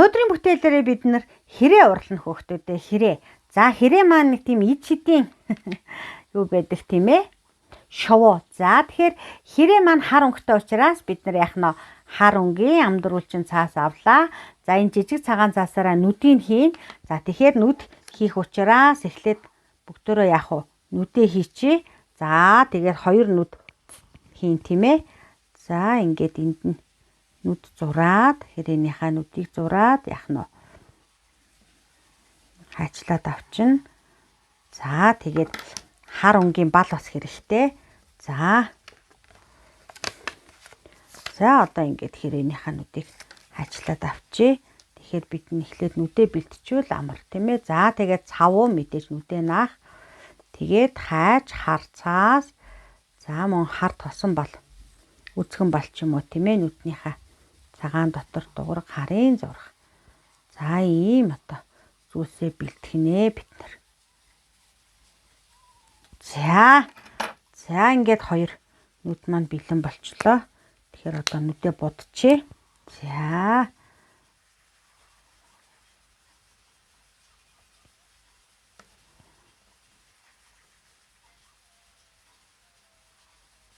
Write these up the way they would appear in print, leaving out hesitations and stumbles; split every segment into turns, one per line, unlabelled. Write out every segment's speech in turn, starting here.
Өнөөдрийн бүтээлээрээ бид нар хэрэг урлана хөөхтүүдээ хэрэг. За хэрэг маань нэг тийм ид шидийн юу байдаг тийм ээ? Шовоо. За тэгэхээр хэрэг маань хар өнгөтэй учраас бид нар яах нь хар өнгийн амдруулчин цаас авлаа. За энэ жижиг цагаан цаасаараа нүдийг хийн. За тэгэхээр нүд хийх учраас эхлээд бүгдөө яах вэ? Нүдээ хийчээ. За тэгээд хоёр нүд хийн тийм ээ. За ингээд энд нь нүд зураад хэрээнийхээ нүдийг зураад яах нь хаачлаад авчин. За тэгээд хар өнгийн бал бас хэрэгтэй. За одоо ингээд хэрээнийхээ нүдийг хаачлаад авчээ. Тэгэхээр бид нь эхлээд нүдээ бэлтжүүл амар тийм ээ. За тэгээд цавуу мэдээж нүдээ наах. Тэгээд хайж харцаас за мөн хар тосон бал үцгэн бал ч юм уу тийм ээ нүднийхээ цагаан дотор дуурах харын зурах. За ийм одоо зүйлсээ бэлтгэнэ бид нар. За ингээд хоёр нүд маань бэлэн болчлоо. Тэгэхээр одоо нүдээ будчихъя.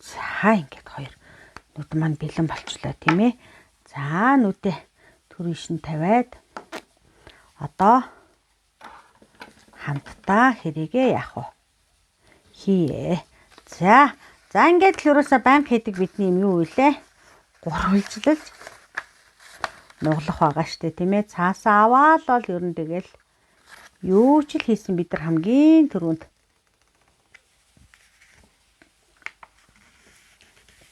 За ингээд хоёр нүд маань бэлэн болчлоо тийм ээ. За нүдээ төрийн шин тавиад одоо хамтдаа хэрэгээ яах вэ? Хий. За ингээд л ерөөсө банк хийдэг бидний юм юу вэ? Гурвалжлаж нуглах байгаа штэ тийм ээ. Цаасаа аваад бол ер нь тэгэл юу ч л хийсэн бид нар хамгийн түрүүнд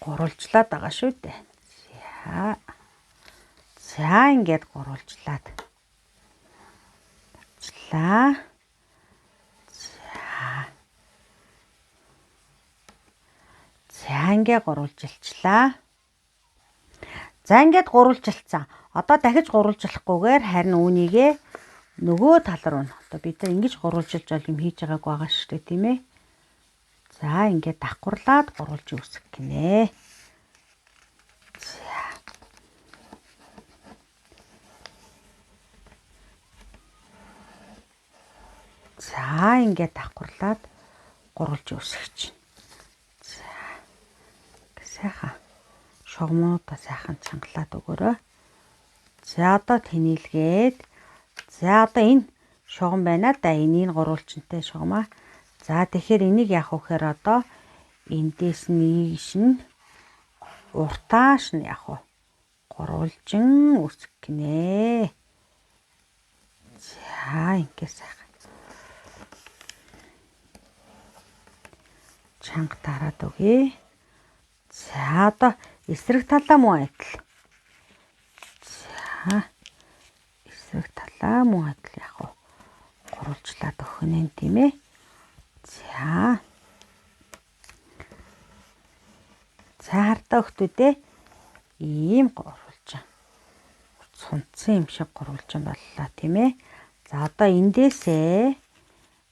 гурвалжлаад байгаа шүү дээ. За ингээд гурвалжлаад авчлаа. За ингээд гурвалжилчлаа. За ингээд гурвалжилсан. Одоо дахиж гурвалжлахгүйгээр харин үүнийгээ нөгөө тал руу нь одоо бид нар ингэж гурвалжилж бол юм хийж байгааг байгаа шүү дээ тийм ээ. За ингээд давхарлаад гурвалж үүсгэх гинэ. За ингээд давхарлаад гурвалж үүсгэж. За сайхан шогмоодоо сайхан чангалаад өгөөрэй. За одоо тэнэлгээд. За одоо энэ шогон байна да. Энийг гурвалжинтай шогмаа. За тэгэхээр энийг яах вэ гэхээр одоо эндээс нийш нь уртааш нь яах вэ? Гурвалжин үсгэх гинэ. За ингээд сайхан чанга тараад өгье. За одоо эсрэг талаа мөн адил. За эсрэг талаа мөн адил яах вэ? Гурвалжлаад өгөх нь тийм ээ. За хартаа өгтүүдээ ийм гурвалжин. Сунцсан юм шиг гурвалжин боллоо тийм ээ. За одоо эндээсээ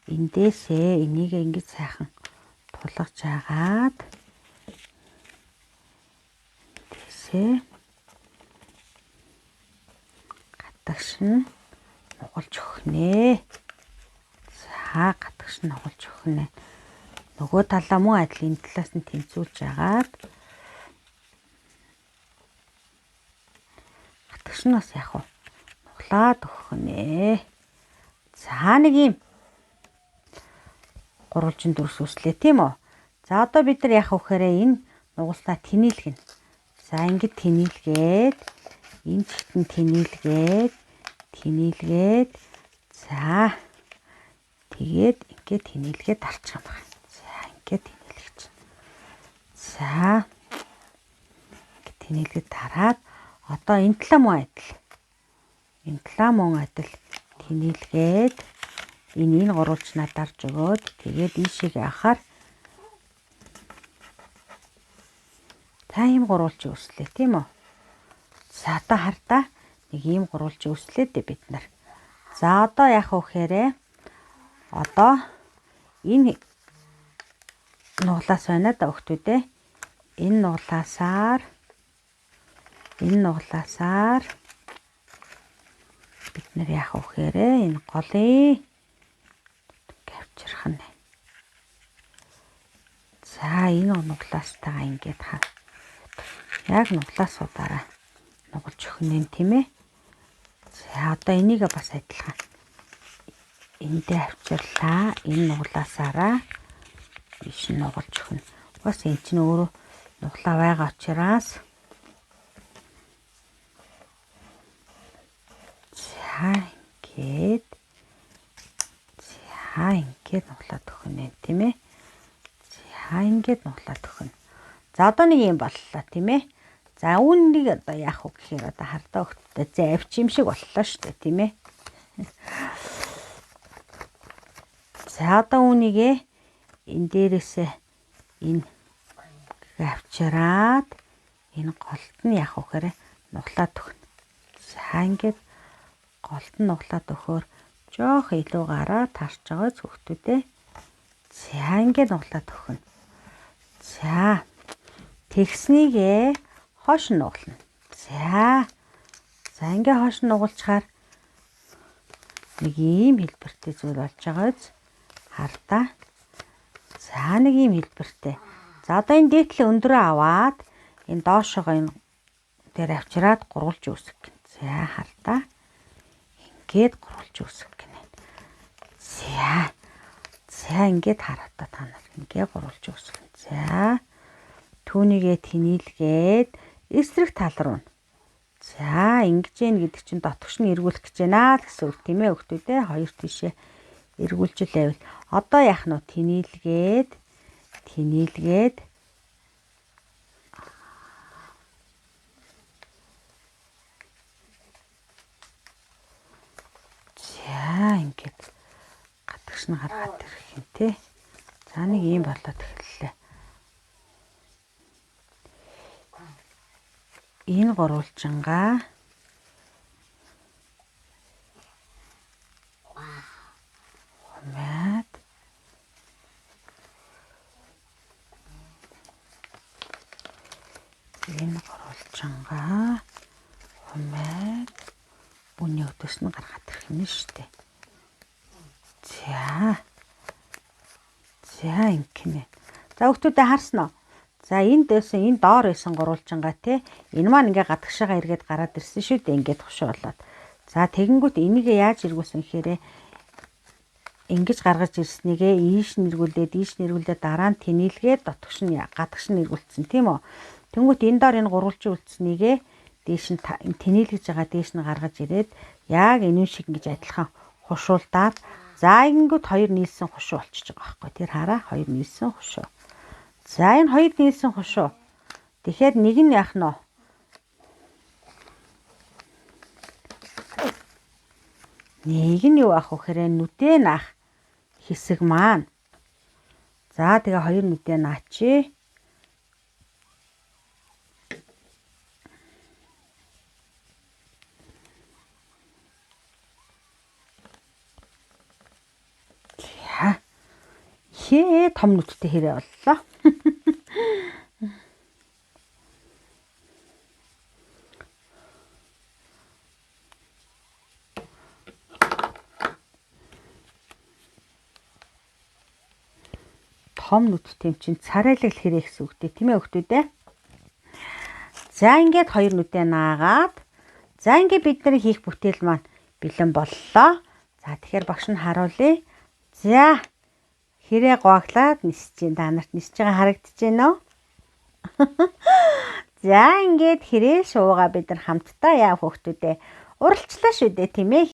энийг ингэж сайхан тулгаж агаад эндээсээ гатагш нь нугалж өгөх нэ. За гатагш нь нугалж өгөх нэ. Нөгөө талаа мөн адил энэ талаас нь тэнцүүлж агаад гатагш нь бас яах вэ? Нуглаад өгөх нэ. За нэг юм гурвалжин дүрс үслээ тийм үү? За одоо бид нар яах вэ гэхээр энэ нугалснаа тэнэлгэн. За ингэж тэнэлгээд энэ чигтэн тэнэлгээд за тэгээд ингээд тэнэлгээд тарчих юм байна. За ингээд тэнэлгэж. За ингээд тэнэлгээд тараад одоо энэ талаа мөн адил тэнэлгээд энэ гурвалжнаа дарж өгөөд тэгээд ийшээ яхаар та ийм гурвалж үүслээ тийм үү? За одоо хартаа нэг ийм гурвалж үүслээ дээ бид нар. За одоо яах вэ гэхээр одоо энэ нуглаас байна да өгтүүдээ. Энэ нуглаасаар нар яах вэ гэхээр энэ голын авчрах нь. За энэ нуглаастайгаа ингээд хаа. Яг нуглаасуудаараа нугалж өгнө юм тийм ээ. За одоо энийг бас адилхан. Эндээ авчирлаа. Энэ нуглаасаараа биш нугалж өгнө. Бас энэ чинь өөрөө нуглаа байгаа учраас за ингээд нуглаад өгнө тийм ээ. За ингээд нуглаад өгнө. За одоо нэг юм боллоо тийм ээ. За үүнийг одоо яах вэ гэхээр одоо хардаа өгтөдөө завч юм шиг боллоо шүү дээ тийм ээ. За одоо үүнийгээ энэ дээрээсээ энэ авчираад энэ голд нь яах вэ гэхээр нуглаад өгнө. За ингээд голд нь нуглаад өгөхөөр жоох илүү гараа тарч байгаа зөвхтүүдээ. За ингээд нуглаад өгнө. За тэгснийгээ хоош нуглана. За ингээд хоош нугалчаар нэг ийм хэлбэртэй зүйл болж байгаа биз? Хардаа. За нэг ийм хэлбэртэй. За одоо энэ дээдлээ өндөрөө аваад энэ доошоогоо энэ дээр авчираад гурвалж үүсгэх гэнэ. За хардаа. Ингээд гурвалж үүсгэх гэнэ. За ингээд хараатаа та нар ингээд гурвалж үүсгэх. За түүнийгээ тэнийлгээд эсрэг тал руу. За ингэж яах гэдэг чинь дотгош нь эргүүлэх гэж байна гэсэн үг тийм ээ хүүхдүүдээ. Хоёр тишээ эргүүлж лээвэл одоо яах нь тэнийлгээд за ингээд гадагш нь гаргаад ирэх юм те. За нэг юм болоод эхэллээ. Энэ гурвалжингаа хумаад энэ гурвалжингаа хумаад үний өдөөс нь гаргаад ирэх юм шүү дээ. За ингэнэ. За хүүхдүүдээ харсан уу? За энэ дээсэн энэ доор исэн гурвалжингаа те энэ маань ингээ гадагшаага эргээд гараад ирсэн шүү дээ ингээд хушуу болоод. За тэгэнгүүт энийгээ яаж эргүүлсэн гэхээр ингэж гаргаж ирснийгээ ийш нэргүүлээд дараа нь тэнийлгээд дотгош нь гадагш нь эргүүлсэн тийм үү. Тэнгүүт энэ доор энэ гурвалжин үлдснийгээ дээш нь тэнийлгэж байгаа дээш нь гаргаж ирээд яг энэ шиг ингэж адилхан хушуулдаад за ингэнгүүт хоёр нийлсэн хушуу болчихж байгаа байхгүй. Тэр хараа хоёр нийлсэн хушуу. За энэ хоёр нийлсэн хушуу. Тэгэхээр нэг нь яах нь вэ? Нэг нь юу ах вэ гэхээр нүдээ наах хэсэг маань. За тэгээ хоёр нүдээ наачи. За том нүдтэй хэрэг боллоо. Том нүдтэй юм чинь царайлал хэрэг гэсэн үгтэй тийм ээ хүүхдүүдээ. За ингээд хоёр нүдээ наагаад за ингээд бид нар хийх бүтээл маань бэлэн боллоо. За тэгэхээр багш нь харуулъя. За хэрэг гооглаад нисэж байна. Та нарт нисэж байгаа харагдаж байна уу? За ингээд хэрэг шуугаа бид нар хамтдаа яав хүүхдүүдээ уралчлаа шүү дээ тийм ээ.